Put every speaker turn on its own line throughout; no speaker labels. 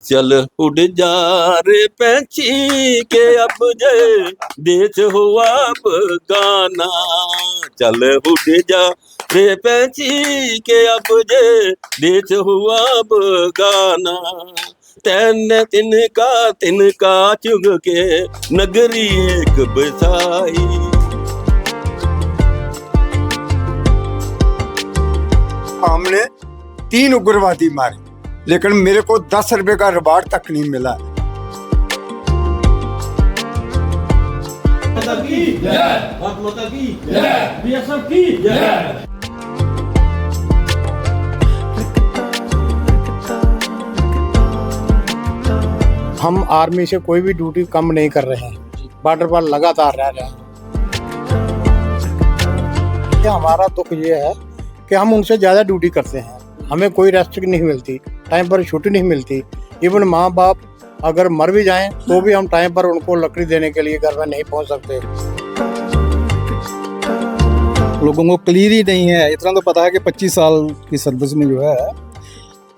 चल उड़ जा रे पंछी के अब जे देश हुआ गाना। चल उड़ जा रे पंछी के अब जे देश हुआ गाना। तैने तिनका चुग के नगरी एक बसाई।
हमने 3 उग्रवादी मारे, लेकिन मेरे को 10 रुपए का रिवार्ड तक नहीं मिला।
हम आर्मी से कोई भी ड्यूटी कम नहीं कर रहे हैं, बॉर्डर पर लगातार रह रहे हैं। हमारा दुख ये है कि हम उनसे ज़्यादा ड्यूटी करते हैं, हमें कोई रेस्ट नहीं मिलती, टाइम पर छुट्टी नहीं मिलती। इवन माँ बाप अगर मर भी जाएं तो भी हम टाइम पर उनको लकड़ी देने के लिए घर में नहीं पहुंच सकते।
लोगों को क्लियर ही नहीं है। इतना तो पता है कि 25 साल की सर्विस में जो है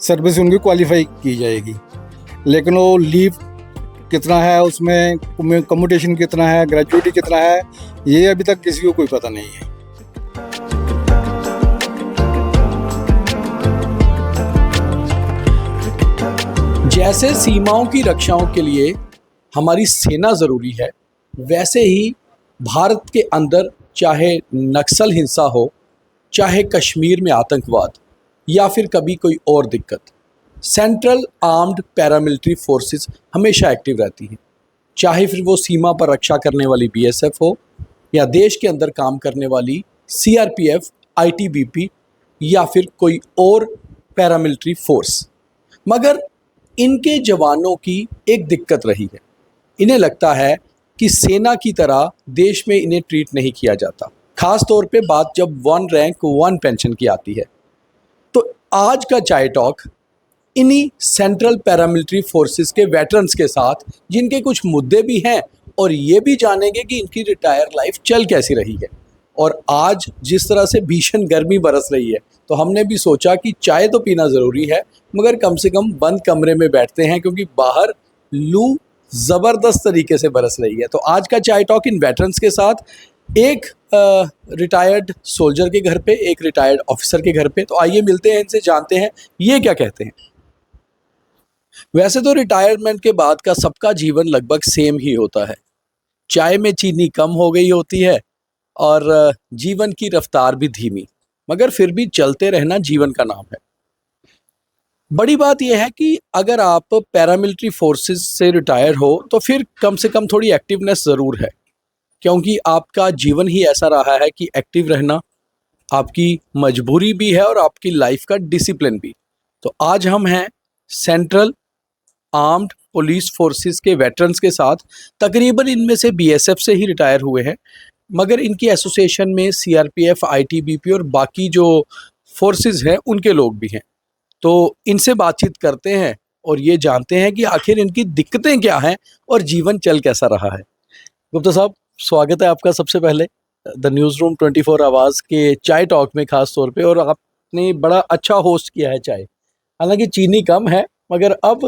सर्विस उनकी क्वालिफाई की जाएगी, लेकिन वो लीव कितना है, उसमें कम्यूटेशन कितना है, ग्रेजुएटी कितना है, ये अभी तक किसी को कोई पता नहीं है।
जैसे सीमाओं की रक्षाओं के लिए हमारी सेना ज़रूरी है, वैसे ही भारत के अंदर चाहे नक्सल हिंसा हो, चाहे कश्मीर में आतंकवाद या फिर कभी कोई और दिक्कत, सेंट्रल आर्म्ड पैरामिलिट्री फोर्सेस हमेशा एक्टिव रहती हैं। चाहे फिर वो सीमा पर रक्षा करने वाली बीएसएफ हो या देश के अंदर काम करने वाली सीआरपीएफ, आईटीबीपी या फिर कोई और पैरामिलिट्री फोर्स। मगर इनके जवानों की एक दिक्कत रही है, इन्हें लगता है कि सेना की तरह देश में इन्हें ट्रीट नहीं किया जाता, खास तौर पे बात जब 1 रैंक 1 पेंशन की आती है। तो आज का चाय टॉक इन्हीं सेंट्रल पैरामिलिट्री फोर्सेस के वेटरन्स के साथ, जिनके कुछ मुद्दे भी हैं, और ये भी जानेंगे कि इनकी रिटायर लाइफ चल कैसी रही है। और आज जिस तरह से भीषण गर्मी बरस रही है, तो हमने भी सोचा कि चाय तो पीना ज़रूरी है, मगर कम से कम बंद कमरे में बैठते हैं, क्योंकि बाहर लू ज़बरदस्त तरीके से बरस रही है। तो आज का चाय टॉक इन वेटरन्स के साथ, एक रिटायर्ड सोल्जर के घर पे, एक रिटायर्ड ऑफिसर के घर पे। तो आइए मिलते हैं, इनसे जानते हैं ये क्या कहते हैं। वैसे तो रिटायरमेंट के बाद का सबका जीवन लगभग सेम ही होता है। चाय में चीनी कम हो गई होती है और जीवन की रफ्तार भी धीमी, मगर फिर भी चलते रहना जीवन का नाम है। बड़ी बात यह है कि अगर आप पैरामिलिट्री फोर्सेस से रिटायर हो तो फिर कम से कम थोड़ी एक्टिवनेस ज़रूर है, क्योंकि आपका जीवन ही ऐसा रहा है कि एक्टिव रहना आपकी मजबूरी भी है और आपकी लाइफ का डिसिप्लिन भी। तो आज हम हैं सेंट्रल आर्म्ड पुलिस फोर्सेस के वेटरन्स के साथ। तकरीबन इनमें से बीएसएफ से ही रिटायर हुए हैं, मगर इनकी एसोसिएशन में सीआरपीएफ, आईटीबीपी और बाकी जो फोर्सेस हैं उनके लोग भी हैं। तो इनसे बातचीत करते हैं और ये जानते हैं कि आखिर इनकी दिक्कतें क्या हैं और जीवन चल कैसा रहा है। गुप्ता साहब, स्वागत है आपका सबसे पहले द न्यूज़ रूम 24 आवाज़ के चाय टॉक में ख़ास तौर पे। और आपने बड़ा अच्छा होस्ट किया है चाय। हालांकि चीनी कम है, मगर अब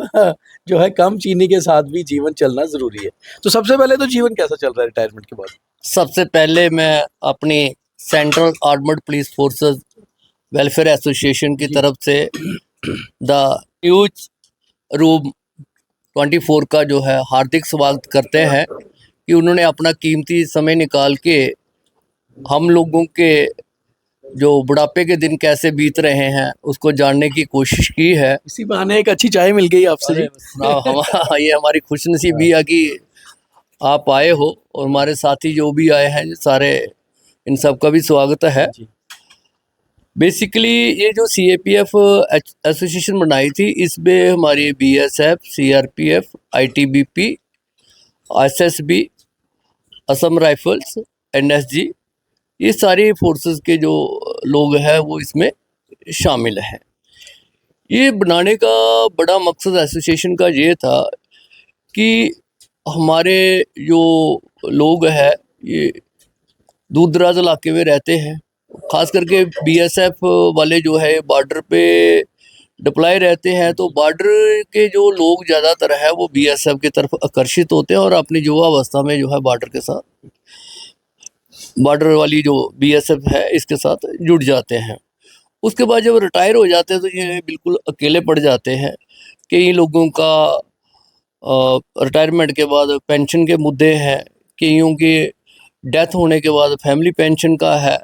जो है कम चीनी के साथ भी जीवन चलना ज़रूरी है। तो सबसे पहले तो जीवन कैसा चल रहा है रिटायरमेंट के बाद?
सबसे पहले मैं अपनी central armoured police forces welfare association की तरफ से द न्यूज रूम 24 का जो है हार्दिक स्वागत करते हैं कि उन्होंने अपना कीमती समय निकाल के हम लोगों के जो बुढ़ापे के दिन कैसे बीत रहे हैं उसको जानने की कोशिश की है।
इसी बहाने एक अच्छी चाय मिल गई आपसे जी।
ये हमारी खुशनसीबी है कि आप आए हो, और हमारे साथी जो भी आए हैं सारे, इन सब का भी स्वागत है। बेसिकली ये जो सीएपीएफ एसोसिएशन बनाई थी, इसमें हमारी BSF, CRPF, ITBP, SSB, Assam rifles, NSG, ये सारी फोर्सेस के जो लोग हैं वो इसमें शामिल हैं। ये बनाने का बड़ा मकसद एसोसिएशन का ये था कि हमारे जो लोग हैं ये दूर दराज इलाके में रहते हैं, ख़ास करके बीएसएफ वाले जो है बॉर्डर पे डिप्लॉय रहते हैं, तो बॉर्डर के जो लोग ज़्यादातर है वो बीएसएफ की तरफ आकर्षित होते हैं और अपनी युवावस्था में जो है बॉर्डर के साथ, बॉर्डर वाली जो बीएसएफ है इसके साथ जुड़ जाते हैं। उसके बाद जब रिटायर हो जाते हैं तो ये बिल्कुल अकेले पड़ जाते हैं। कई लोगों का रिटायरमेंट के बाद पेंशन के मुद्दे हैं, कईयों की डेथ होने के बाद फैमिली पेंशन का है,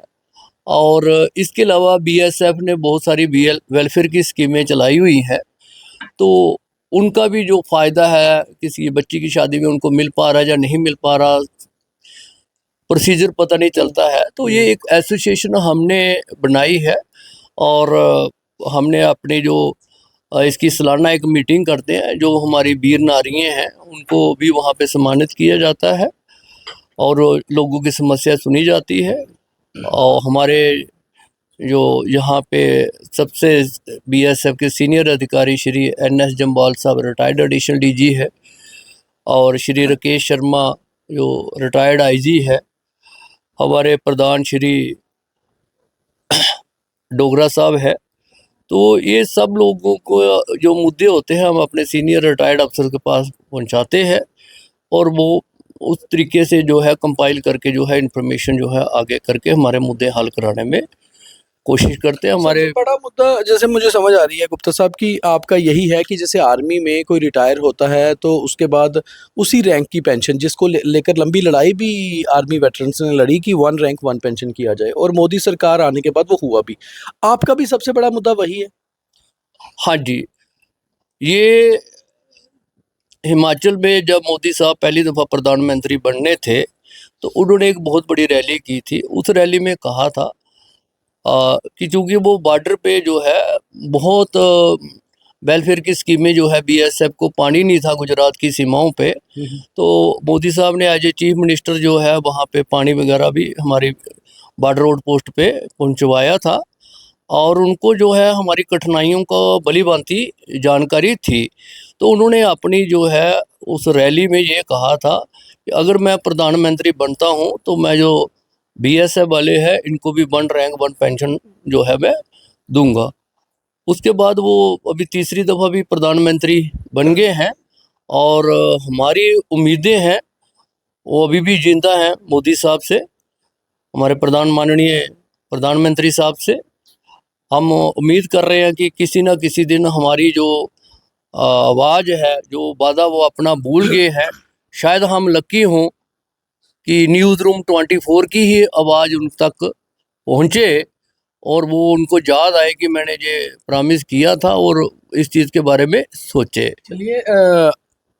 और इसके अलावा बीएसएफ ने बहुत सारी वेलफेयर की स्कीमें चलाई हुई हैं, तो उनका भी जो फ़ायदा है, किसी बच्ची की शादी में उनको मिल पा रहा है या नहीं मिल पा रहा, प्रोसीजर पता नहीं चलता है। तो ये एक एसोसिएशन हमने बनाई है और हमने अपनी जो इसकी सालाना एक मीटिंग करते हैं, जो हमारी वीर नारियाँ हैं उनको भी वहाँ पे सम्मानित किया जाता है और लोगों की समस्या सुनी जाती है। और हमारे जो यहाँ पे सबसे बीएसएफ के सीनियर अधिकारी श्री एनएस जम्वाल साहब रिटायर्ड एडिशनल डीजी है, और श्री राकेश शर्मा जो रिटायर्ड आईजी है, हमारे प्रधान श्री डोगरा साहब है। तो ये सब लोगों को जो मुद्दे होते हैं हम अपने सीनियर रिटायर्ड अफसर के पास पहुंचाते हैं और वो उस तरीके से जो है कंपाइल करके जो है इंफॉर्मेशन जो है आगे करके हमारे मुद्दे हल कराने में कोशिश करते हैं। हमारे
सबसे बड़ा मुद्दा जैसे मुझे समझ आ रही है गुप्ता साहब की आपका यही है कि जैसे आर्मी में कोई रिटायर होता है तो उसके बाद उसी रैंक की पेंशन, जिसको लेकर लंबी लड़ाई भी आर्मी वेटरन्स ने लड़ी कि 1 रैंक 1 पेंशन किया जाए, और मोदी सरकार आने के बाद वो हुआ भी। आपका भी सबसे बड़ा मुद्दा वही है?
हाँ जी, ये हिमाचल में जब मोदी साहब पहली दफ़ा प्रधानमंत्री बनने थे तो उन्होंने एक बहुत बड़ी रैली की थी। उस रैली में कहा था कि चूँकि वो बॉर्डर पे जो है बहुत वेलफेयर की स्कीमें जो है बीएसएफ को पानी नहीं था गुजरात की सीमाओं पे, तो मोदी साहब ने एज ए चीफ मिनिस्टर जो है वहाँ पे पानी वगैरह भी हमारी बॉर्डर रोड पोस्ट पे पहुँचवाया था, और उनको जो है हमारी कठिनाइयों का भली भांति जानकारी थी। तो उन्होंने अपनी जो है उस रैली में ये कहा था कि अगर मैं प्रधानमंत्री बनता हूँ तो मैं जो बीएसएफ वाले हैं इनको भी 1 रैंक 1 पेंशन जो है मैं दूंगा। उसके बाद वो अभी तीसरी दफ़ा भी प्रधानमंत्री बन गए हैं और हमारी उम्मीदें हैं वो अभी भी जिंदा हैं मोदी साहब से, हमारे माननीय प्रधानमंत्री साहब से। हम उम्मीद कर रहे हैं कि किसी न किसी दिन हमारी जो आवाज़ है, जो वादा वो अपना भूल गए हैं, शायद हम लकी हों कि न्यूज़ रूम 24 की ही आवाज़ उन तक पहुँचे और वो उनको याद आए कि मैंने ये प्रॉमिस किया था और इस चीज़ के बारे में सोचे।
चलिए,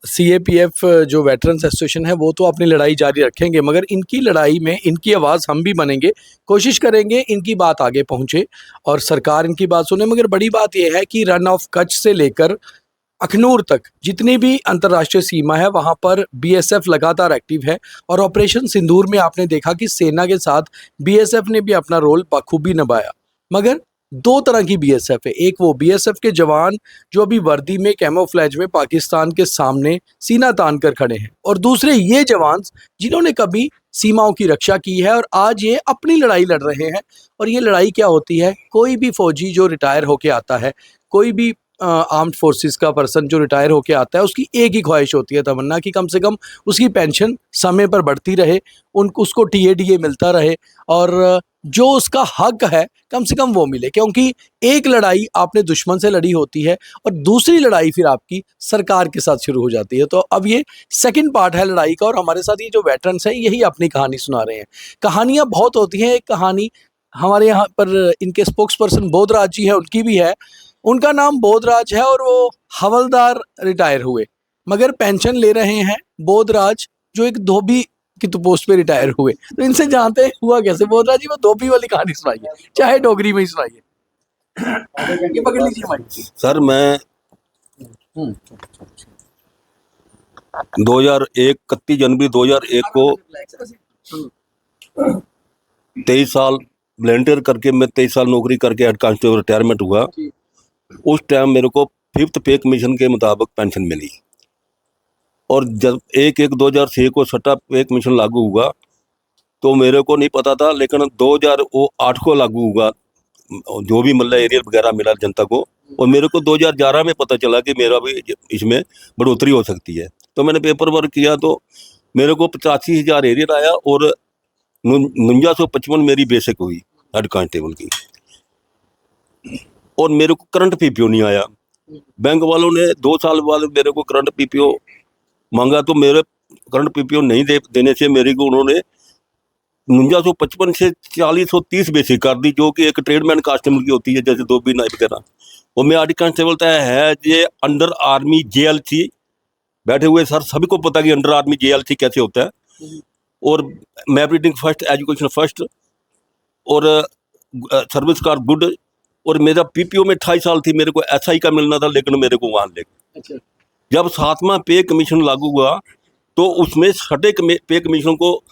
सीएपीएफ जो वेटरन्स एसोसिएशन है वो तो अपनी लड़ाई जारी रखेंगे, मगर इनकी लड़ाई में इनकी आवाज़ हम भी बनेंगे, कोशिश करेंगे इनकी बात आगे पहुंचे और सरकार इनकी बात सुने। मगर बड़ी बात यह है कि रन ऑफ कच्छ से लेकर अखनूर तक जितनी भी अंतर्राष्ट्रीय सीमा है वहां पर बीएसएफ लगातार एक्टिव है, और ऑपरेशन सिंदूर में आपने देखा कि सेना के साथ बीएसएफ ने भी अपना रोल बखूबी निभाया। मगर 2 तरह की बीएसएफ है, एक वो बीएसएफ के जवान जो अभी वर्दी में कैमोफ्लेज में पाकिस्तान के सामने सीना तान कर खड़े हैं, और दूसरे ये जवान जिन्होंने कभी सीमाओं की रक्षा की है और आज ये अपनी लड़ाई लड़ रहे हैं। और ये लड़ाई क्या होती है, कोई भी फौजी जो रिटायर होके आता है, कोई भी आर्म्ड फोर्सेस का पर्सन जो रिटायर होके आता है, उसकी एक ही ख्वाहिश होती है, तमन्ना, कि कम से कम उसकी पेंशन समय पर बढ़ती रहे, उसको टीएडीए मिलता रहे, और जो उसका हक है कम से कम वो मिले। क्योंकि एक लड़ाई आपने दुश्मन से लड़ी होती है और दूसरी लड़ाई फिर आपकी सरकार के साथ शुरू हो जाती है। तो अब ये सेकंड पार्ट है लड़ाई का, और हमारे साथ ये जो वेटरन्स हैं यही अपनी कहानी सुना रहे हैं। कहानियाँ बहुत होती हैं, एक कहानी हमारे यहाँ पर इनके स्पोक्स पर्सन बोधराज जी है, उनकी भी है। उनका नाम बोधराज है और वो हवलदार रिटायर हुए मगर पेंशन ले रहे हैं बोधराज, जो एक धोबी की तो पोस्ट पे रिटायर हुए। तो इनसे जानते हैं हुआ कैसे। बोधराज जी, वो धोबी वाली कहानी सुनाइए, चाहे डोगरी में ही सुनाइए। ये पकड़ लीजिए माइक।
सर, मैं 2001 31 जनवरी 2001 को 23 साल वॉलंटियर करके मैं 23 साल नौकरी करके हेड कांस्टेबल रिटायरमेंट हुआ। उस टाइम मेरे को 5th पे कमीशन के मुताबिक पेंशन मिली, और जब 1/1/2006 को 6ठा पे कमीशन लागू हुआ तो मेरे को नहीं पता था, लेकिन 2008 को लागू हुआ जो भी मतलब एरियर वगैरह मिला जनता को, और मेरे को 2011 में पता चला कि मेरा भी इसमें बढ़ोतरी हो सकती है। तो मैंने पेपर वर्क किया तो मेरे को 85,000 एरियर आया और 4955 मेरी बेसिक हुई हेड कांस्टेबल की, और मेरे को करंट पीपीओ नहीं आया। बैंक वालों ने 2 साल बाद मेरे को करंट पीपीओ मांगा, तो मेरे करंट पीपीओ नहीं देने से मेरे को उन्होंने 4955 से 4030 बेसिक कर दी, जो कि एक ट्रेडमैन कांस्टेबल की होती है, जैसे धोबी नाइट वगैरह। और मैं आर्टिक कांस्टेबल तय है ये अंडर आर्मी जेएलसी बैठे हुए सर, सभी को पता कि अंडर आर्मी जेएलसी कैसे होता है, और map reading first, education first, और सर्विस कार्ड गुड। और मेरा पीपीओ में 28 साल थी, मेरे को एसआई का मिलना था, लेकिन मेरे को वहाँ ले गए। जब 7वां पे कमीशन लागू हुआ तो उसमें 6ठे पे कमीशन को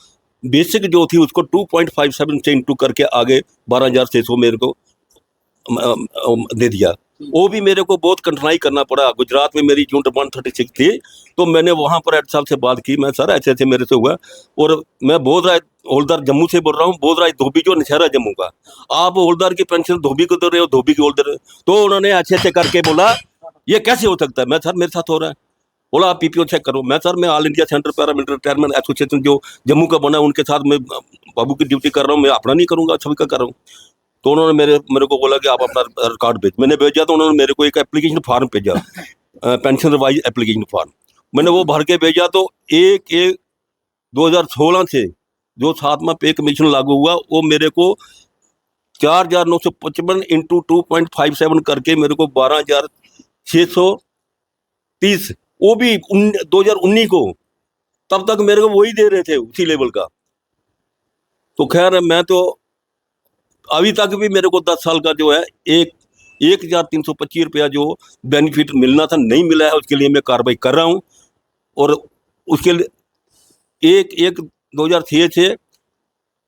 बेसिक जो थी उसको 2.57 से इंटू करके आगे 12,600 मेरे को दे दिया। वो भी मेरे को बहुत कठिनाई करना पड़ा। गुजरात में मेरी यूनिट 136 थी, तो मैंने वहाँ पर हेड साहब से बात की, मैं सर ऐसे ऐसे मेरे से हुआ, और मैं बोध राय हवलदार जम्मू से बोल रहा हूँ, बोध राय धोबी जो नशहरा जम्मू का, आप हवलदार की पेंशन धोबी को दे रहे हो, धोबी की बोल दे रहे हो। तो उन्होंने ऐसे ऐसे करके बोला ये कैसे हो सकता है। मैं सर मेरे साथ हो रहा है। बोला आप पीपीओ चेक करो। मैं सर मैं all India centre paramilitary retirement association जो जम्मू का बना उनके साथ मैं बाबू की ड्यूटी कर रहा हूँ, मैं अपना नहीं करूँगा, सभी का कर रहा हूँ। तो उन्होंने मेरे को बोला कि आप अपना रिकॉर्ड भेज। मैंने भेजा तो उन्होंने मेरे को एक एप्लीकेशन फॉर्म भेजा, पेंशन रिवाइज एप्लीकेशन फॉर्म। मैंने वो भर के भेजा तो 1/1/2016 से जो 7वां पे कमीशन लागू हुआ वो मेरे को 4,955 इंटू 2.57 करके मेरे को 12,630, वो भी 2019 को, तब तक मेरे को वही दे रहे थे उसी लेवल का। तो खैर मैं तो अभी तक भी मेरे को 10 साल का जो है 1,325 रुपया जो बेनिफिट मिलना था नहीं मिला है, उसके लिए मैं कार्रवाई कर रहा हूँ। और उसके लिए 1/1/2006 से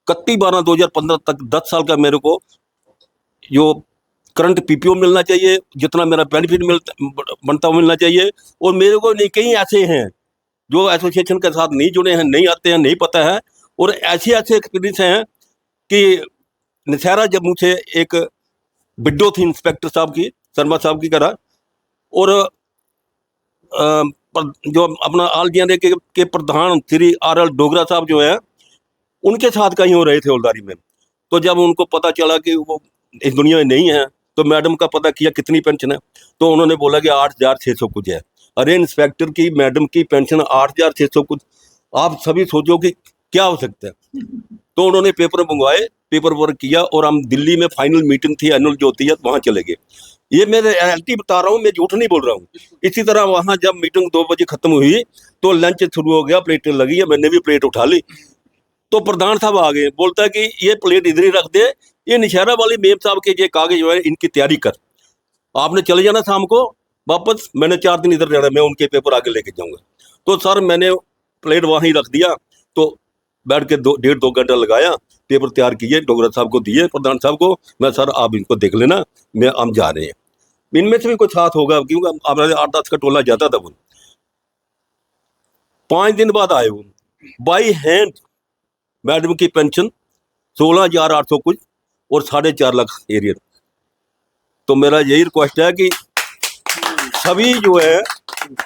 31/12/2015 तक 10 साल का मेरे को जो करंट पीपीओ मिलना चाहिए, जितना मेरा बेनिफिट बनता मिलना चाहिए। और मेरे को नहीं, कई ऐसे हैं जो एसोसिएशन के साथ नहीं जुड़े हैं, नहीं आते हैं, नहीं पता है, और ऐसे ऐसे एक्सपीरियंस हैं कि नशहरा जम्मू से एक बिड्डो थी इंस्पेक्टर साहब की, शर्मा साहब की करा, और जो अपना ऑल इंडिया के प्रधान श्री RL डोगरा साहब जो है उनके साथ कहीं हो रहे थे हवलदारी में। तो जब उनको पता चला कि वो इस दुनिया में नहीं है, तो मैडम का पता किया कितनी पेंशन है, तो उन्होंने बोला कि 8,600 कुछ है। अरे इंस्पेक्टर की मैडम की पेंशन 8,600 कुछ, आप सभी सोचो कि क्या हो सकता है। तो उन्होंने पेपर मंगवाए, पेपर वर्क किया, और हम दिल्ली में फाइनल मीटिंग थी एनुअल जो होती है, वहाँ चले गए। ये मैं रियलिटी बता रहा हूँ, मैं झूठ नहीं बोल रहा हूँ। इसी तरह वहाँ जब मीटिंग 2 बजे खत्म हुई तो लंच शुरू हो गया, प्लेटें लगी है, मैंने भी प्लेट उठा ली। तो प्रधान साहब आ गए, बोलता है कि ये प्लेट इधर ही रख दे, ये नशहरा वाली मेम साहब के ये कागज जो है इनकी तैयारी कर, आपने चले जाना शाम को वापस, मैंने 4 दिन इधर रहना, मैं उनके पेपर आगे लेके जाऊंगा। तो सर मैंने प्लेट वहीं रख दिया, तो बैठ के 1.5-2 घंटा लगाया, पेपर तैयार किए, डोगरा साहब को दिए, प्रधान साहब को। मैं सर आप इनको देख लेना, मैं हम जा रहे हैं। इनमें से भी कुछ साथ होगा, क्योंकि आप 8-10 का टोला जाता था। वो 5 दिन बाद आए वो बाई हैंड, मैडम की पेंशन 16,800 कुछ और 4.5 लाख एरियर। तो मेरा यही रिक्वेस्ट है कि सभी जो है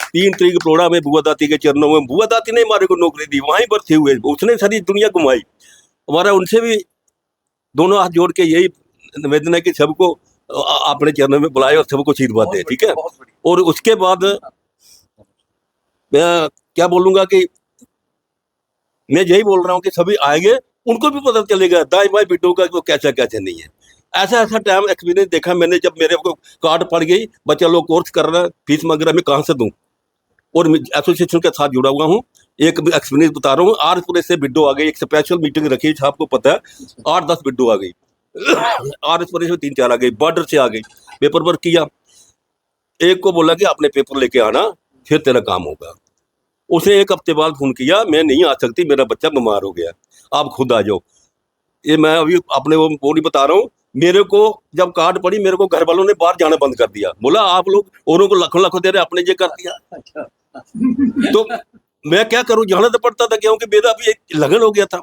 3 तरीक प्रोड़ा में बुआ दाती के चरणों में, बुआ दाती ने हमारे को नौकरी दी, वहीं पर थे हुए, उसने सारी दुनिया घुमाई। हमारा उनसे भी दोनों हाथ जोड़ के यही निवेदन है कि सबको अपने चरणों में बुलाए और सबको आशीर्वाद दे, ठीक है। और उसके बाद मैं क्या बोलूँगा कि मैं यही बोल रहा हूँ कि सभी आएंगे, उनको भी पता चलेगा दाई भाई बिड्डो का वो कैसा कैसे नहीं है। ऐसा ऐसा टाइम एक्सपीरियंस देखा मैंने, जब मेरे को कार्ड पड़ गई, बच्चा लोग कोर्स कर रहा है, फीस मांग रहा है, मैं कहाँ से दूँ। और एसोसिएशन के साथ जुड़ा हुआ हूँ, एक एक्सपीरियंस बता रहा हूँ। आरएस से बिड्डो आ गई, एक स्पेशल मीटिंग रखी, आपको पता है 8-10 बिड्डो आ गई, आरएस में 3-4 आ गई, बॉर्डर से आ गई, पेपर वर्क किया। एक को बोला कि अपने पेपर लेके आना, फिर तेरा काम होगा। उसे 1 हफ्ते बाद फोन किया, मैं नहीं आ सकती, मेरा बच्चा बीमार हो गया, आप खुद आ जाओ। ये मैं अभी अपने वो नहीं बता रहा हूँ। मेरे को जब कार्ड पड़ी, मेरे को घर वालों ने बाहर जाना बंद कर दिया, बोला आप लोग औरों को लाखों लाखों दे रहे, अपने ये कर दिया। तो मैं क्या करूं, जाना तो पड़ता था, क्योंकि मेरा भी एक लगन हो गया था,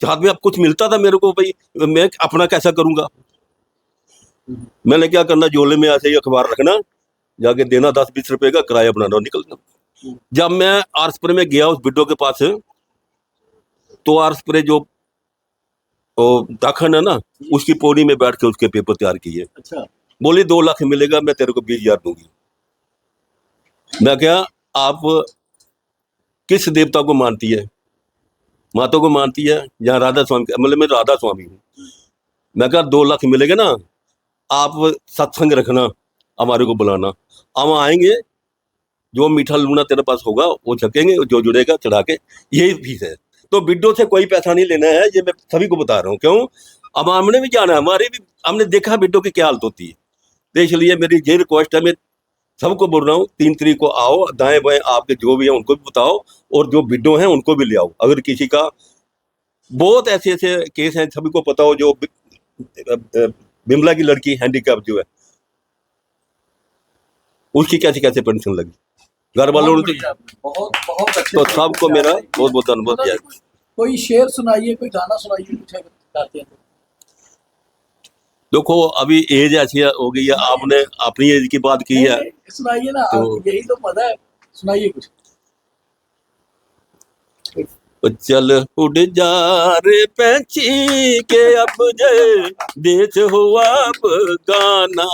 जहाँ में अब कुछ मिलता था मेरे को, भाई मैं अपना कैसा करूंगा। मैंने क्या करना, झोले में ऐसे ही अखबार रखना, जाके देना 10-20 रुपए का, किराया बनाना और निकलना। जब मैं आरसपुर में गया उस बिड्डो के पास, तो आरसपुर जो दाखन है ना, उसकी पौड़ी में बैठ के उसके पेपर तैयार किए।
अच्छा।
बोली 2 लाख मिलेगा, मैं तेरे को 20,000 दूंगी। मैं क्या, आप किस देवता को मानती है? माता को मानती है या राधा स्वामी? मतलब मैं राधा स्वामी हूँ। मैं कहा 2 लाख मिलेगा ना, आप सत्संग रखना, हमारे को बुलाना, हम आएंगे, जो मीठा लूना तेरे पास होगा वो छकेंगे, जो जुड़ेगा चढ़ा के, यही फीस है। तो बिड्डो से कोई पैसा नहीं लेना है, ये मैं सभी को बता रहा हूँ। क्यों? अब हमने भी जाना है, हमारे भी हमने देखा बिड्डो की क्या हालत होती है। तो इसलिए मेरी ये रिक्वेस्ट है, मैं सबको बोल रहा हूँ, 3 तारीख को आओ, दाएं बाएं आपके जो भी हैं उनको भी बताओ, और जो बिड्डो हैं उनको भी ले आओ। अगर किसी का बहुत ऐसे ऐसे केस हैं, सभी को पता हो, जो बिमला की लड़की हैंडीकैप जो है, उसकी कैसे कैसे पेंशन लगी, घर वालों ने
बहुत बहुत अच्छे
तो
से
सबको मेरा बहुत बहुत धन्यवाद दिया।
कोई शेर सुनाइए, कोई गाना सुनाइए, कुछ अगर गाते हैं तो।
देखो अभी एज ऐसी हो गई है, आपने अपनी एज की बात की है,
नहीं, सुनाइए ना,
तो-
आप यही तो पता है, सुनाइए कुछ।
चल उड़ जा रे पैंची के अब जे देश हुआ गाना,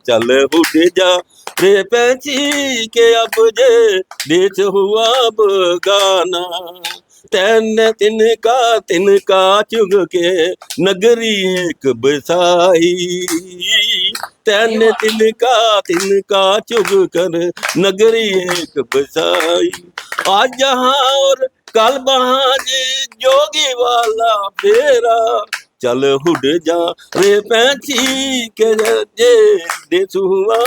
चल उड़ जा रे पैंची के अब जे देश हुआ गाना, तैने तिनका चुग के नगरी एक बसाई, तैने तिनका चुग कर नगरी एक बसाई, आज जहाँ और कल वहाँ जोगी वाला फेरा, चल उड़ जा रे पैंची के जे देश हुआ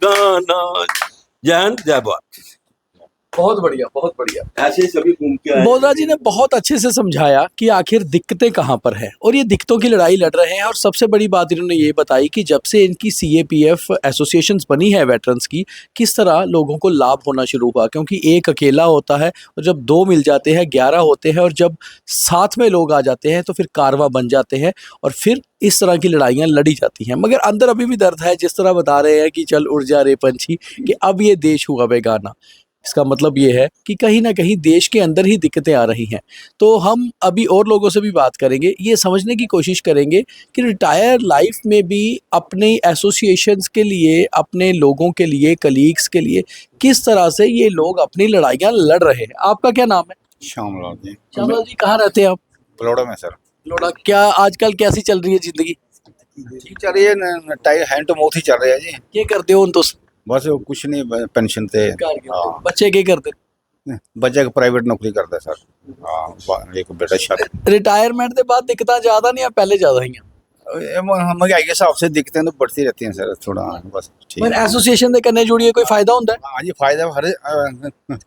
गाना। जय हिंद, जय भारत।
बहुत बढ़िया, बहुत बढ़िया।
ऐसे सभी घूम के आए।
बोधरा जी ने बहुत अच्छे से समझाया कि आखिर दिक्कतें कहाँ पर है, और ये दिक्कतों की लड़ाई लड़ रहे हैं। और सबसे बड़ी बात इन्होंने ये बताई कि जब से इनकी CAPF एसोसिएशंस बनी है वेटरन्स की, किस तरह लोगों को लाभ होना शुरू हुआ। क्योंकि एक अकेला होता है, और जब 2 मिल जाते हैं 11 होते हैं, और जब साथ में लोग आ जाते हैं तो फिर कारवां बन जाते हैं, और फिर इस तरह की लड़ाइयाँ लड़ी जाती हैं। मगर अंदर अभी भी दर्द है, जिस तरह बता रहे हैं कि चल उड़ जा रे पंछी, कि अब ये देश हुआ बेगाना। इसका मतलब ये है कि कहीं ना कहीं देश के अंदर ही दिक्कतें आ रही हैं। तो हम अभी और लोगों से भी बात करेंगे, ये समझने की कोशिश करेंगे कि रिटायर लाइफ में भी अपने एसोसिएशंस के लिए, अपने लोगों के लिए, कलीग्स के लिए किस तरह से ये लोग अपनी लड़ाइयाँ लड़ रहे हैं। आपका क्या नाम है?
श्यामलाल जी,
श्यामलाल जी, कहाँ रहते हैं आप?
बलौड़ा में सर।
लोड़ा। क्या आजकल कैसी चल रही है जिंदगी?
ठीक चल रही है, टाइम हैंड टू माउथ ही चल रहा है जी।
क्या करते हो उन तो?
बस वो कुछ नहीं, पेंशन थे। हाँ,
बच्चे क्या करते?
बच्चा प्राइवेट नौकरी करता है सर। हाँ, एक बेटा शादी।
रिटायरमेंट के बाद दिक्कतें ज्यादा नहीं, पहले ज्यादा ही हैं?
महंगाई के हिसाब से दिखते हैं तो बढ़ती रहती हैं सर, थोड़ा बस ठीक
पर
है।
एसोसिएशन के करने जुड़िए कोई फायदा होता है?
हाँ जी, फायदा हर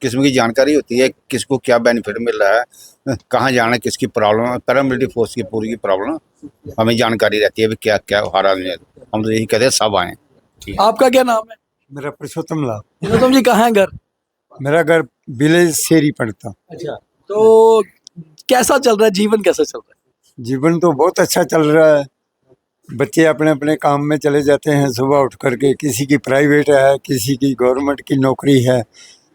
किस्म की जानकारी होती है, किसको क्या बेनिफिट मिल रहा है, कहाँ जाना है, किसकी प्रॉब्लम है, पैरामिलिट्री फोर्स की पूरी की प्रॉब्लम हमें जानकारी रहती है, क्या क्या हर आदमी। हम तो यही कहते हैं सब आए।
आपका क्या नाम है?
मेरा पुरुषोत्तम लाल।
विनोदम जी, कहाँ है घर?
मेरा घर विलेज शेरी पड़ता।
अच्छा। तो कैसा चल रहा है जीवन, कैसा चल रहा है?
जीवन तो बहुत अच्छा चल रहा है। बच्चे अपने अपने काम में चले जाते हैं सुबह उठ करके, किसी की प्राइवेट है, किसी की गवर्नमेंट की नौकरी है,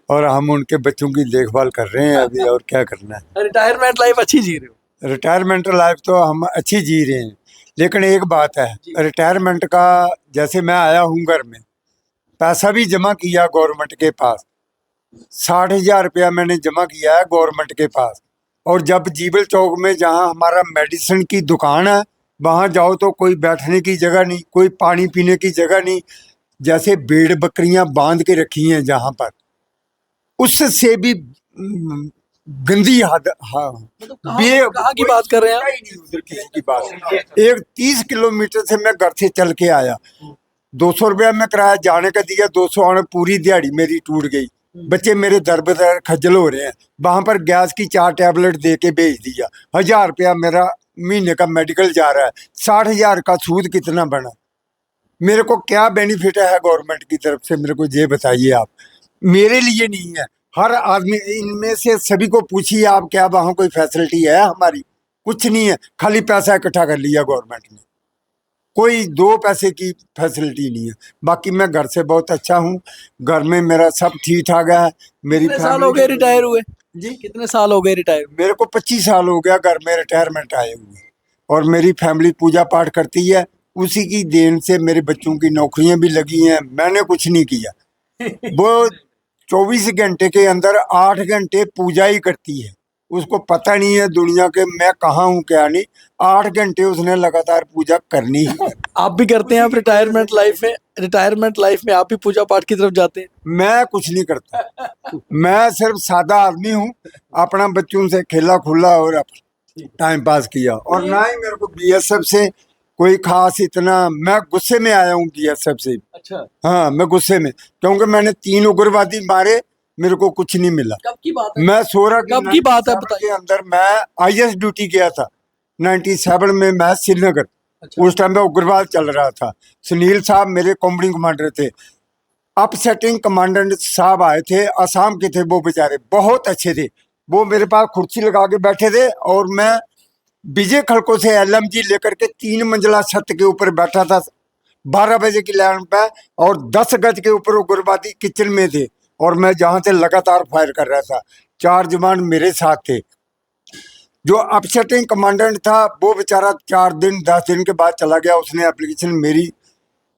और हम उनके बच्चों की देखभाल कर रहे हैं अभी, और क्या करना है।
रिटायरमेंट लाइफ अच्छी जी रहे हो?
रिटायरमेंट लाइफ तो हम अच्छी जी रहे हैं, लेकिन एक बात है, रिटायरमेंट का, जैसे मैं आया हूँ घर में, पैसा भी जमा किया गवर्नमेंट के पास, 60,000 रुपया मैंने जमा किया है गवर्नमेंट के पास। और जब जीवल चौक में जहाँ हमारा मेडिसिन की दुकान है, वहाँ जाओ तो कोई बैठने की जगह नहीं, कोई पानी पीने की जगह नहीं, जैसे भेड़ बकरियां बांध के रखी हैं जहाँ पर, उससे भी गंदी हद। हाँ,
कहाँ की बात कर रहे हैं आप?
नहीं उधर किसी की बात। एक 30 किलोमीटर से मैं घर से चल के आया, 200 रुपया मैं किराया जाने का दिया, 200 आने, पूरी दिहाड़ी मेरी टूट गई। बच्चे मेरे दर बदर खज्जल हो रहे हैं। वहां पर गैस की 4 टैबलेट दे के भेज दिया, 1000 रुपया मेरा महीने का मेडिकल जा रहा है, 60,000 का सूद कितना बना। मेरे को क्या बेनिफिट है गवर्नमेंट की तरफ से, मेरे को ये बताइए आप। मेरे लिए नहीं है, हर आदमी, इनमें से सभी को पूछिए आप, क्या वहाँ कोई फैसिलिटी है हमारी? कुछ नहीं है, खाली पैसा इकट्ठा कर लिया गवर्नमेंट ने। कोई 2 पैसे की फैसिलिटी नहीं है। बाकी मैं घर से बहुत अच्छा हूँ, घर में मेरा सब ठीक ठाक है। मेरी
कितने साल हो गए रिटायर हुए?
जी,
कितने साल हो गए रिटायर?
मेरे को 25 साल हो गया घर में रिटायरमेंट आए हुए, और मेरी फैमिली पूजा पाठ करती है। उसी की देन से मेरे बच्चों की नौकरियां भी लगी हैं, मैंने कुछ नहीं किया। वो 24 घंटे के अंदर 8 घंटे पूजा ही करती है, उसको पता नहीं है दुनिया के मैं कहाँ हूँ क्या नहीं। 8 घंटे उसने लगातार पूजा करनी ही है।
आप भी करते हैं? आप रिटायरमेंट लाइफ में आप भी पूजा पाठ की तरफ जाते हैं?
मैं कुछ नहीं करता, मैं सिर्फ सादा आदमी हूँ। अपना बच्चों से खेला खुला और टाइम पास किया, और ना ही मेरे को बीएसएफ से कोई खास इतना। मैं गुस्से में आया हूँ बीएसएफ से।
अच्छा,
हाँ, मैं गुस्से में, क्योंकि मैंने 3 उग्रवादी मारे, मेरे को कुछ नहीं मिला।
कब की बात है?
मैं सोरा
कब की बात है
97
बताइए?
के अंदर मैं आईएएस ड्यूटी किया था 97 में, मैं श्रीनगर।
अच्छा।
उस टाइम में उग्रवाद चल रहा था। सुनील साहब मेरे कॉम्बरिंग कमांडर थे। अपसेटिंग कमांडेंट साहब आए थे, असम के थे। वो बेचारे बहुत अच्छे थे, वो मेरे पास कुर्सी लगा के बैठे थे, और मैं विजय खड़को से एलएमजी लेकर के 3 मंजिला छत के ऊपर बैठा था 12 बजे की लाइन पे, और 10 गज के ऊपर उग्रवादी किचन में थे, और मैं जहां से लगातार फायर कर रहा था। 4 जवान मेरे साथ थे। जो अपसेटिंग कमांडेंट था वो बेचारा 4 दिन 10 दिन के बाद चला गया। उसने एप्लीकेशन मेरी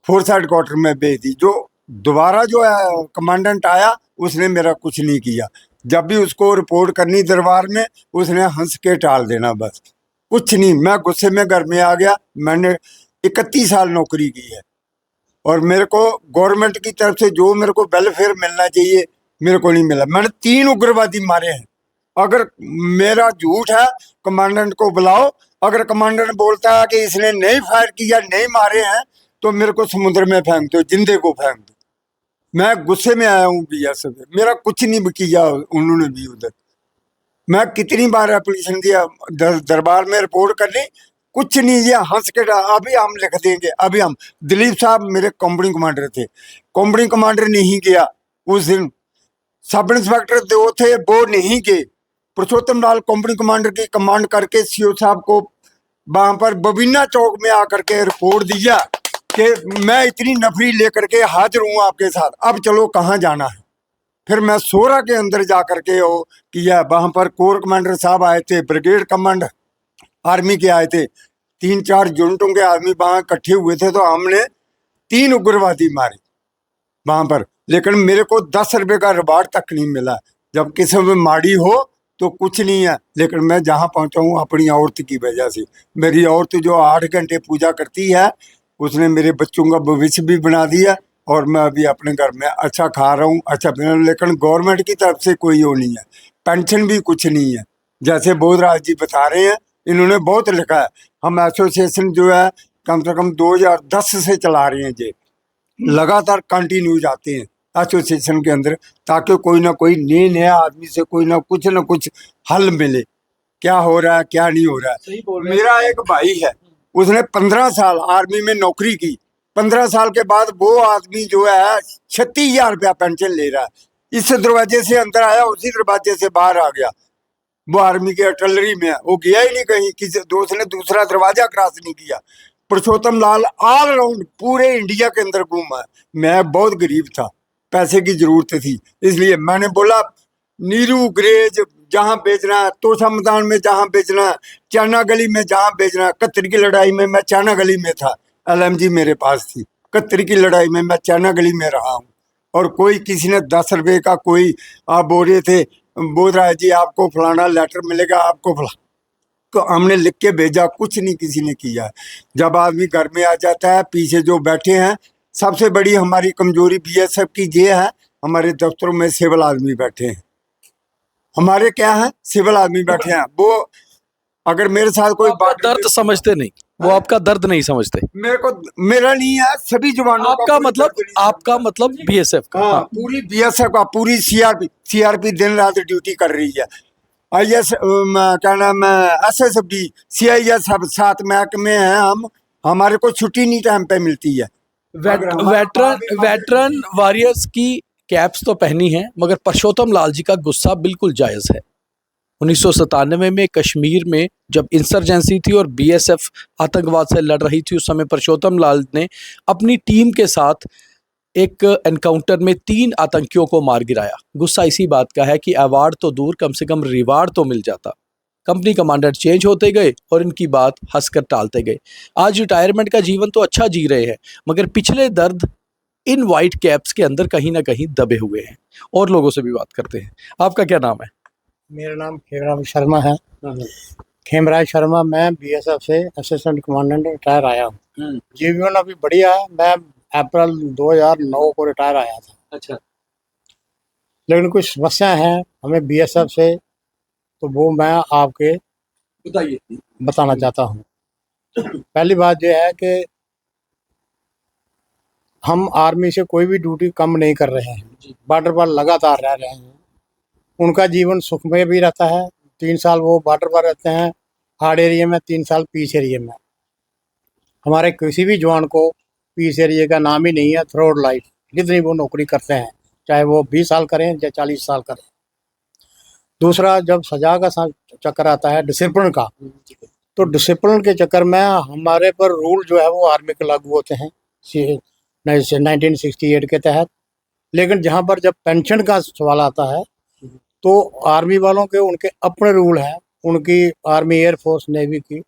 फोर्स हेडक्वार्टर में भेज दी। जो दोबारा जो है कमांडेंट आया, उसने मेरा कुछ नहीं किया। जब भी उसको रिपोर्ट करनी दरबार में, उसने हंस के टाल देना, बस कुछ नहीं। मैं गुस्से में घर में आ गया। मैंने 31 साल नौकरी की है, और मेरे को गवर्नमेंट की तरफ से जो मेरे को वेलफेयर मिलना चाहिए मेरे को नहीं मिला। मैंने 3 उग्रवादी मारे हैं। अगर मेरा झूठ है, कमांडेंट को बुलाओ। अगर कमांडेंट बोलता है कि इसने नहीं फायर किया, नहीं मारे हैं, तो मेरे को समुद्र में फेंक दो, जिंदे को फेंक दो। मैं गुस्से में आया हूँ बीएसएफ से, मेरा कुछ नहीं किया उन्होंने भी उधर। मैं कितनी बार एप्लीकेशन दिया दरबार में रिपोर्ट करने, कुछ नहीं दिया। हंस के अभी हम लिख देंगे, अभी हम। दिलीप साहब मेरे कॉम्बरिंग कमांडर थे, कॉम्बरिंग कमांडर नहीं गया उस दिन। सब इंस्पेक्टर 2 थे, वो नहीं गए। पुरुषोत्तम लाल कॉम्बरिंग कमांडर की कमांड करके सीओ साहब को वहां पर बबीना चौक में आकर के रिपोर्ट दिया कि मैं इतनी नफरी लेकर के हाजिर हूँ आपके साथ, अब चलो कहाँ जाना है। फिर मैं सोरा के अंदर जा करके वो किया। वहां पर कोर कमांडर साहब आए थे, ब्रिगेड कमांडर आर्मी के आए थे, 3-4 यूनिटों के आदमी वहां इकट्ठे हुए थे। तो हमने 3 उग्रवादी मारे वहां पर, लेकिन मेरे को 10 रुपए का रिवार्ड तक नहीं मिला। जब किसी में माड़ी हो तो कुछ नहीं है, लेकिन मैं जहां पहुंचा हूँ अपनी औरत की वजह से। मेरी औरत जो 8 घंटे पूजा करती है, उसने मेरे बच्चों का भविष्य भी बना दिया, और मैं अभी अपने घर में अच्छा खा रहा हूँ, अच्छा पी रहा हूँ। लेकिन गवर्नमेंट की तरफ से कोई वो नहीं है, पेंशन भी कुछ नहीं है। जैसे बोधराज जी बता रहे हैं, इन्होंने बहुत लिखा है। हम एसोसिएशन जो है कम से कम 2010 से चला रहे हैं जी, लगातार कंटिन्यू जाते हैं एसोसिएशन के अंदर, ताकि कोई ना कोई नए आदमी से कोई ना कुछ हल मिले, क्या हो रहा है क्या नहीं हो रहा है। मेरा एक भाई है, उसने 15 साल आर्मी में नौकरी की। 15 साल के बाद वो आदमी जो है 36,000 रुपया पेंशन ले रहा है। इस दरवाजे से अंदर आया, उसी दरवाजे से बाहर आ गया। वो आर्मी के अटलरी में है, वो गया ही नहीं कहीं, किसी दोस्त ने दूसरा दरवाजा क्रॉस नहीं किया। पुरुषोत्तम लाल ऑल राउंड पूरे इंडिया के अंदर घूमा है। मैं बहुत गरीब था, पैसे की जरूरत थी, इसलिए मैंने बोला नीरू ग्रेज जहां बेचना है, तोशा मैदान में जहां बेचना है, चाना गली में जहां बेचना है। 71 की लड़ाई में मैं चाना गली में था, एलएमजी मेरे पास थी। 71 की लड़ाई में मैं चाना गली में रहा हूँ। और कोई किसी ने 10 रुपए का कोई आप बोल रहे थे, बोल रहा है जी आपको फलाना लेटर मिलेगा, आपको फला, तो हमने लिख के भेजा, कुछ नहीं किसी ने किया। जब आदमी घर में आ जाता है, पीछे जो बैठे हैं, सबसे बड़ी हमारी कमजोरी बीएसएफ की ये है, हमारे दफ्तरों में सिविल आदमी बैठे हैं। हमारे क्या है, सिविल आदमी बैठे हैं। वो अगर मेरे साथ कोई
आपका दर्द समझते नहीं, वो आपका दर्द नहीं समझते।
मेरा नहीं है, सभी जवानों
आपका मतलब बीएसएफ का।
हाँ, पूरी बीएसएफ का, पूरी सीआरपी दिन रात ड्यूटी कर रही है। आईएस क्या नाम है, एसएसबी, सीआईएस सब 7 महकमे हैं हम, हमारे को छुट्टी नहीं टाइम पे मिलती है।
वेटरन वॉरियर्स की कैप्स तो पहनी है, मगर परशोत्तम लाल जी का गुस्सा बिल्कुल जायज है। 1997 में कश्मीर में जब इंसर्जेंसी थी और बीएसएफ आतंकवाद से लड़ रही थी, उस समय परशोत्तम लाल ने अपनी टीम के साथ एक एनकाउंटर में 3 आतंकियों को मार गिराया। गुस्सा इसी बात का है कि अवार्ड तो दूर, कम से कम रिवार्ड तो मिल जाता। कंपनी कमांडर चेंज होते गए और इनकी बात हंसकर टालते गए। आज रिटायरमेंट का जीवन तो अच्छा जी रहे हैं, मगर पिछले दर्द इन वाइट कैप्स के अंदर कहीं ना कहीं दबे हुए हैं। और लोगों से भी बात करते हैं। आपका क्या नाम है?
मेरा नाम खेमराज शर्मा है। खेमराज शर्मा, मैं बीएसएफ से असिस्टेंट कमांडेंट रिटायर आया हूँ। जीवन अभी बढ़िया है। मैं अप्रैल 2009 को रिटायर आया था।
अच्छा।
लेकिन कुछ समस्याएं हैं हमें बीएसएफ से, तो वो मैं आपके
बताइए।
बताना चाहता हूँ। पहली बात यह है कि हम आर्मी से कोई भी ड्यूटी कम नहीं कर रहे हैं, बॉर्डर पर लगातार रह रहे हैं। उनका जीवन सुखमय भी रहता है। 3 साल वो बॉर्डर पर रहते हैं हार्ड एरिया में, 3 साल पीस एरिया में। हमारे किसी भी जवान को पीस एरिया का नाम ही नहीं है थ्रू लाइफ, जितनी वो नौकरी करते हैं, चाहे वो 20 साल करें या 40 साल करें। दूसरा, जब सजा का चक्कर आता है डिसिप्लिन का, तो डिसिप्लिन के चक्कर में हमारे पर रूल जो है वो आर्मी के लागू होते हैं 1968 के तहत। लेकिन जहाँ पर जब पेंशन का सवाल आता है तो आर्मी वालों के उनके अपने रूल हैं। उनकी आर्मी, एयरफोर्स, नेवी की,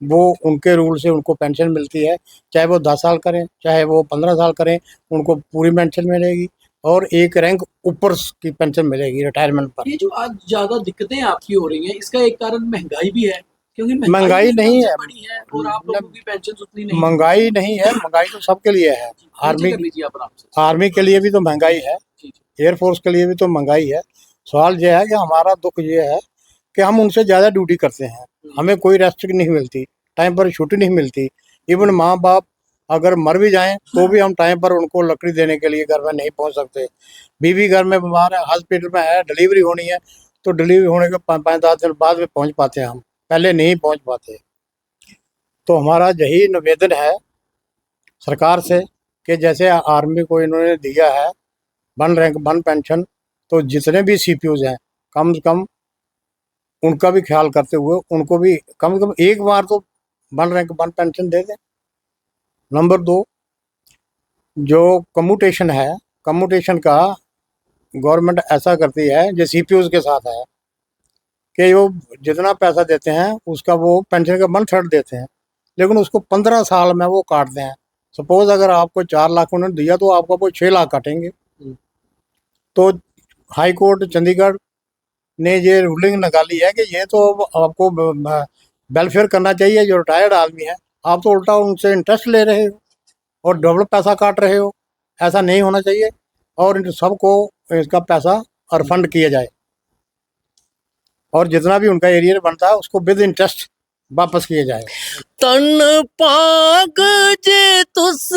वो उनके रूल से उनको पेंशन मिलती है। चाहे वो 10 साल करें, चाहे वो 15 साल करें, उनको पूरी पेंशन मिलेगी और एक रैंक ऊपर की पेंशन मिलेगी रिटायरमेंट पर।
ये जो आज ज्यादा दिक्कतें आपकी हो रही हैं, इसका एक कारण महंगाई भी है, क्योंकि
महंगाई नहीं है
बड़ी है और आप लोगों की पेंशन उतनी नहीं।
महंगाई नहीं है, महंगाई तो सबके लिए है। आर्मी के लिए भी तो महंगाई है, एयरफोर्स के लिए भी तो महंगाई है। सवाल यह है कि हमारा दुख ये है कि हम उनसे ज़्यादा ड्यूटी करते हैं, हमें कोई रेस्ट नहीं मिलती, टाइम पर छुट्टी नहीं मिलती। इवन माँ बाप अगर मर भी जाएं तो भी हम टाइम पर उनको लकड़ी देने के लिए घर में नहीं पहुंच सकते। बीवी घर में बीमार है, हॉस्पिटल में है, डिलीवरी होनी है, तो डिलीवरी होने के 5-10 दिन बाद में पहुंच पाते हैं, हम पहले नहीं पहुंच पाते। तो हमारा यही निवेदन है सरकार से कि जैसे आर्मी को इन्होंने दिया है 1 रैंक 1 पेंशन, तो जितने भी सीपीयूज हैं कम से कम उनका भी ख्याल करते हुए उनको भी कम से कम एक बार तो 1 रैंक 1 पेंशन दे दें। नंबर 2, जो कम्यूटेशन है, कम्यूटेशन का गवर्नमेंट ऐसा करती है जो सीपीयूज के साथ है कि वो जितना पैसा देते हैं उसका वो पेंशन का 1/3 देते हैं, लेकिन उसको 15 साल में वो काटते हैं। सपोज अगर आपको 4 लाख उन्होंने दिया तो आपका वो 6 लाख काटेंगे। तो हाई कोर्ट चंडीगढ़ ने ये रूलिंग निकाली है कि ये तो आपको वेलफेयर करना चाहिए। जो रिटायर्ड आदमी है, आप तो उल्टा उनसे इंटरेस्ट ले रहे हो और डबल पैसा काट रहे हो। ऐसा नहीं होना चाहिए और इन सबको इसका पैसा रिफंड किया जाए और जितना भी उनका एरियर बनता है उसको विद इंटरेस्ट वापस किया जाए।
तन पाग जे तुस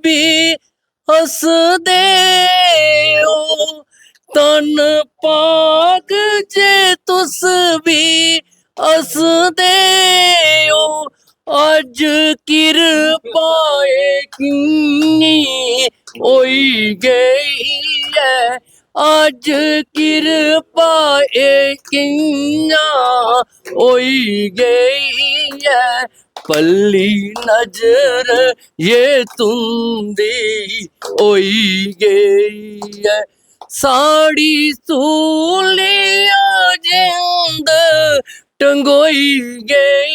भी हस दे ओ, तन पाग जे तुस भी हस दे ओ, अज किरपाए किन्नी होई गई है, अज किरपाए किन्ना होई गई है, पल्ली नजर ये तुंदी होई गई है, साड़ी सूलिया जिंद टंगोई गई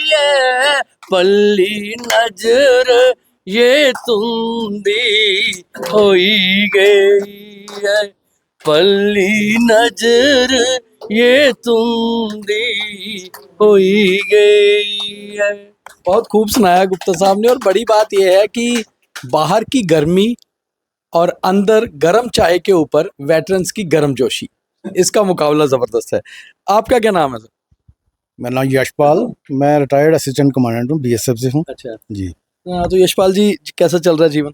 है, पल्ली नजर ये तुंदी होई गई है, पल्ली नजर ये तुंदी होई गई है।
बहुत खूब सुनाया गुप्ता साहब ने। और बड़ी बात यह है कि बाहर की गर्मी और अंदर गर्म चाय के ऊपर वेटरन्स की गर्मजोशी, इसका मुकाबला जबरदस्त है। आपका क्या नाम है सर?
मेरा नाम यशपाल, मैं रिटायर्ड असिस्टेंट कमांडेंट हूँ, बीएसएफ से हूँ।
अच्छा
जी।
तो यशपाल जी, कैसा चल रहा है जीवन?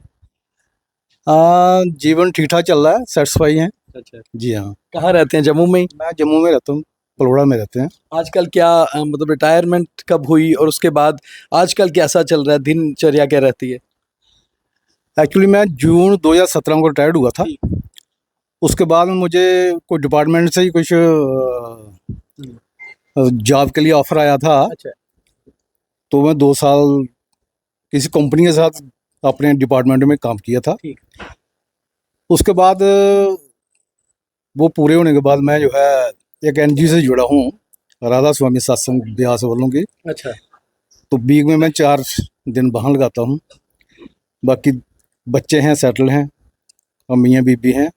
जीवन ठीक ठाक चल रहा है, सेटिस्फाई हैं।
अच्छा,
जी हाँ।
कहाँ रहते हैं? जम्मू में ही?
मैं जम्मू में रहता हूँ, पलवड़ा में रहते हैं।
आजकल क्या मतलब रिटायरमेंट कब हुई और उसके बाद आजकल कैसा चल रहा है, दिनचर्या क्या रहती है?
एक्चुअली मैं जून 2017 को रिटायर्ड हुआ था। उसके बाद में मुझे कोई डिपार्टमेंट से ही कुछ जॉब के लिए ऑफर आया था।
अच्छा।
तो मैं 2 साल किसी कंपनी के साथ अपने डिपार्टमेंट में काम किया था।
ठीक।
उसके बाद वो पूरे होने के बाद मैं जो है एक एनजीओ से जुड़ा हूँ, राधा स्वामी सत्संग ब्यास वालों की।
अच्छा।
तो वीक में मैं 4 दिन वहाँ लगाता हूँ। बाकी बच्चे हैं, सेटल हैं, और मियाँ बीबी हैं,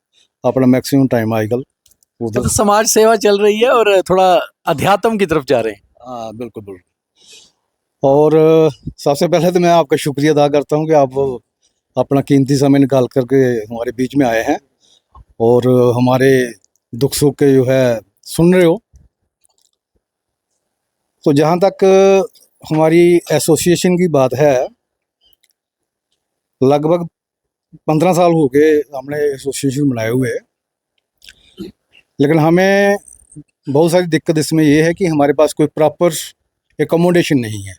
अपना मैक्सिमम टाइम आजकल उधर।
तो समाज सेवा चल रही है और थोड़ा अध्यात्म की तरफ जा रहे हैं।
हाँ बिल्कुल बिल्कुल। और सबसे पहले तो मैं आपका शुक्रिया अदा करता हूँ कि आप अपना कीमती समय निकाल करके हमारे बीच में आए हैं और हमारे दुख सुख के जो है सुन रहे हो। तो जहाँ तक हमारी एसोसिएशन की बात है, लगभग 15 साल हो गए हमने एसोसिएशन बनाए हुए, लेकिन हमें बहुत सारी दिक्कत इसमें ये है कि हमारे पास कोई प्रॉपर एकोमोडेशन नहीं है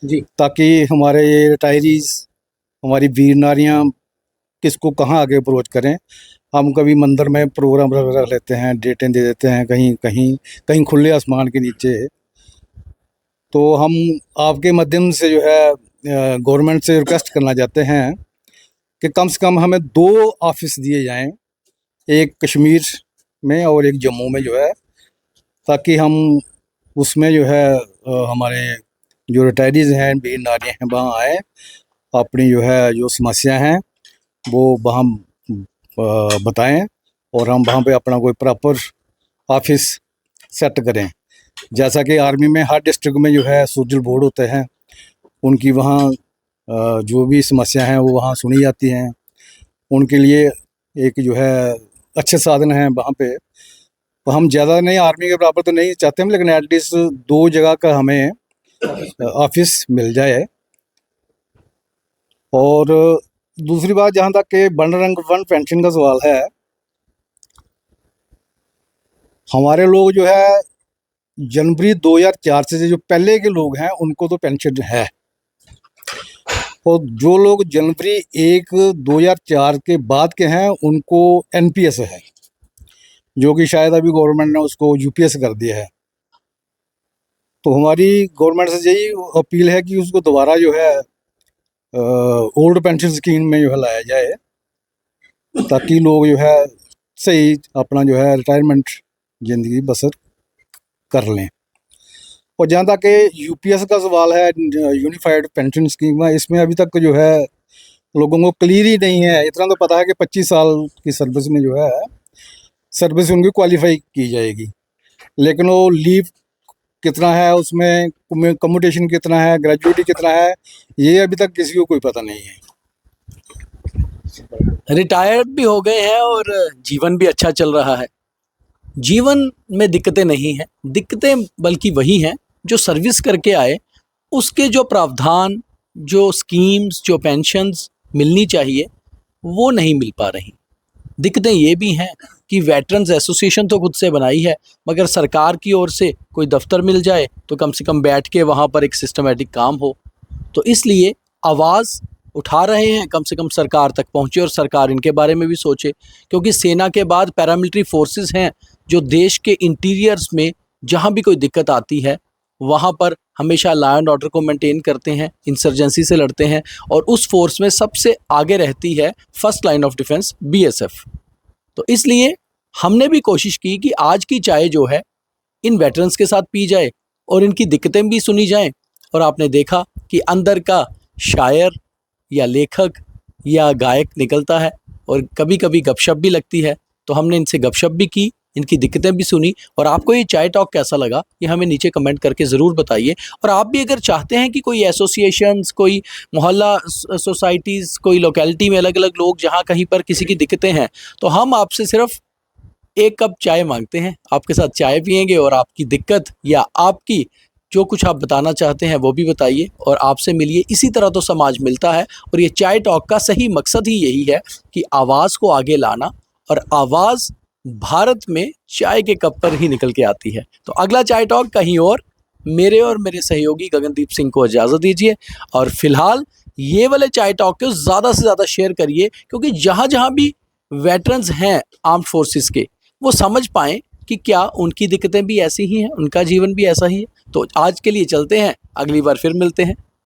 जी।
ताकि हमारे ये रिटायरीज, हमारी वीर नारियाँ किसको कहाँ आगे अप्रोच करें। हम कभी मंदिर में प्रोग्राम रख लेते हैं, डेटें दे देते हैं, कहीं कहीं कहीं खुले आसमान के नीचे। तो हम आपके माध्यम से जो है गवर्नमेंट से रिक्वेस्ट करना चाहते हैं कि कम से कम हमें 2 ऑफिस दिए जाएं, एक कश्मीर में और एक जम्मू में जो है, ताकि हम उसमें जो है हमारे जो रिटायरीज हैं, वीर नारियाँ हैं, वहाँ आए, अपनी जो है जो समस्या हैं वो वहाँ बताएं और हम वहाँ पे अपना कोई प्रॉपर ऑफिस सेट करें। जैसा कि आर्मी में हर डिस्ट्रिक्ट में जो है सोशल बोर्ड होते हैं, उनकी वहाँ जो भी समस्या हैं वो वहाँ सुनी जाती हैं। उनके लिए एक जो है अच्छे साधन हैं वहाँ पे। तो हम ज़्यादा नहीं, आर्मी के बराबर तो नहीं चाहते हम, लेकिन एटलीस्ट 2 जगह का हमें ऑफिस मिल जाए। और दूसरी बात, जहाँ तक के वन रैंक वन पेंशन का सवाल है, हमारे लोग जो है जनवरी 2004 से जो पहले के लोग हैं उनको तो पेंशन है, और जो लोग जनवरी 1 2004 के बाद के हैं उनको एनपीएस है, जो कि शायद अभी गवर्नमेंट ने उसको यूपीएस कर दिया है। तो हमारी गवर्नमेंट से यही अपील है कि उसको दोबारा जो है ओल्ड पेंशन स्कीम में जो है लाया जाए, ताकि लोग जो है सही अपना जो है रिटायरमेंट ज़िंदगी बसर कर लें। और जहाँ तक यूपीएस का सवाल है, यूनिफाइड पेंशन स्कीम है, इसमें अभी तक जो है लोगों को क्लियर ही नहीं है। इतना तो पता है कि 25 साल की सर्विस में जो है सर्विस उनकी क्वालिफाई की जाएगी, लेकिन वो लीव कितना है, उसमें कम्यूटेशन कितना है, ग्रेजुएटी कितना है, ये अभी तक किसी को कोई पता नहीं है।
रिटायर्ड भी हो गए हैं और जीवन भी अच्छा चल रहा है। जीवन में दिक्कतें नहीं हैं, दिक्कतें बल्कि वही हैं जो सर्विस करके आए, उसके जो प्रावधान, जो स्कीम्स, जो पेंशन्स मिलनी चाहिए वो नहीं मिल पा रही। दिक्कतें ये भी हैं कि वेटरन्स एसोसिएशन तो खुद से बनाई है, मगर सरकार की ओर से कोई दफ्तर मिल जाए तो कम से कम बैठ के वहाँ पर एक सिस्टमेटिक काम हो। तो इसलिए आवाज़ उठा रहे हैं, कम से कम सरकार तक पहुँचे और सरकार इनके बारे में भी सोचे, क्योंकि सेना के बाद पैरामिलिट्री फोर्सेस हैं जो देश के इंटीरियर्स में जहाँ भी कोई दिक्कत आती है वहाँ पर हमेशा लॉ एंड ऑर्डर को मेंटेन करते हैं, इंसर्जेंसी से लड़ते हैं, और उस फोर्स में सबसे आगे रहती है first line of defence BSF. तो इसलिए हमने भी कोशिश की कि आज की चाय जो है इन वेटरन्स के साथ पी जाए और इनकी दिक्कतें भी सुनी जाएं। और आपने देखा कि अंदर का शायर या लेखक या गायक निकलता है और कभी कभी गपशप भी लगती है, तो हमने इनसे गपशप भी की, इनकी दिक्कतें भी सुनी। और आपको ये चाय टॉक कैसा लगा ये हमें नीचे कमेंट करके ज़रूर बताइए। और आप भी अगर चाहते हैं कि कोई एसोसिएशंस, कोई मोहल्ला सोसाइटीज़, कोई लोकेलिटी में अलग अलग लोग जहाँ कहीं पर किसी की दिक्कतें हैं, तो हम आपसे सिर्फ 1 कप चाय मांगते हैं, आपके साथ चाय पियेंगे और आपकी दिक्कत या आपकी जो कुछ आप बताना चाहते हैं वो भी बताइए और आपसे मिलिए। इसी तरह तो समाज मिलता है, और ये चाय टॉक का सही मकसद ही यही है कि आवाज़ को आगे लाना, और आवाज़ भारत में चाय के कप पर ही निकल के आती है। तो अगला चाय टॉक कहीं और मेरे और मेरे सहयोगी गगनदीप सिंह को इजाज़त दीजिए, और फिलहाल ये वाले चाय टॉक को ज़्यादा से ज़्यादा शेयर करिए, क्योंकि जहाँ जहाँ भी वेटरन्स हैं आर्म्ड फोर्सेस के, वो समझ पाएँ कि क्या उनकी दिक्कतें भी ऐसी ही हैं, उनका जीवन भी ऐसा ही है। तो आज के लिए चलते हैं, अगली बार फिर मिलते हैं।